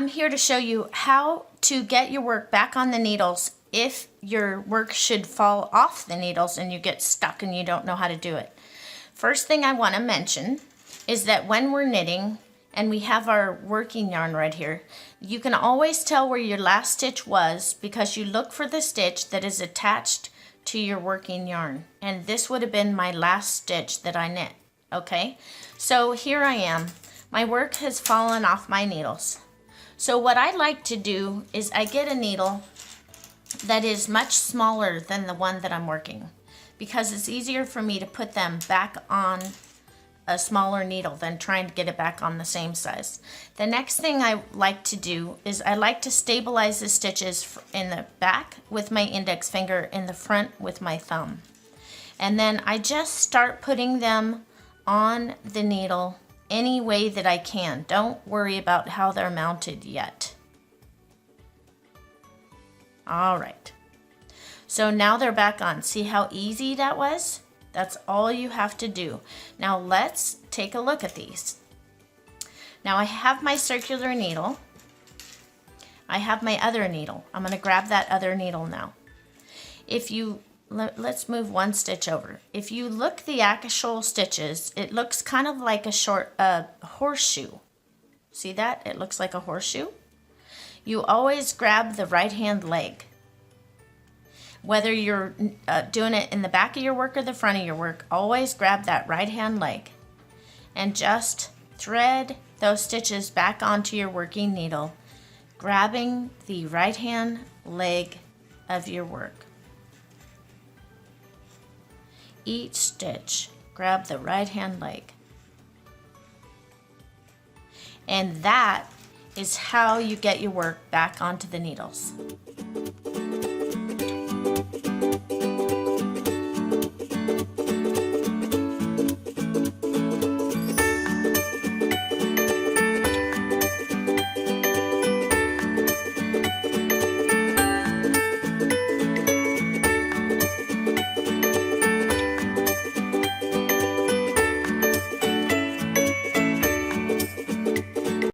I'm here to show you how to get your work back on the needles if your work should fall off the needles and you get stuck and you don't know how to do it. First thing I want to mention is that when we're knitting and we have our working yarn right here, you can always tell where your last stitch was because you look for the stitch that is attached to your working yarn. And this would have been my last stitch that I knit, okay? So here I am. My work has fallen off my needles. So what I like to do is I get a needle that is much smaller than the one that I'm working because it's easier for me to put them back on a smaller needle than trying to get it back on the same size. The next thing I like to do is I like to stabilize the stitches in the back with my index finger, in the front with my thumb. And then I just start putting them on the needle any way that I can. Don't worry about how they're mounted yet. All right. So now they're back on. See how easy that was? That's all you have to do. Now let's take a look at these. Now I have my circular needle. I have my other needle. I'm going to grab that other needle now. Let's move one stitch over. If you look the actual stitches, it looks kind of like a horseshoe. See that? It looks like a horseshoe. You always grab the right hand leg. Whether you're doing it in the back of your work or the front of your work, always grab that right hand leg and just thread those stitches back onto your working needle, grabbing the right hand leg of your work. Each stitch, grab the right hand leg. And that is how you get your work back onto the needles.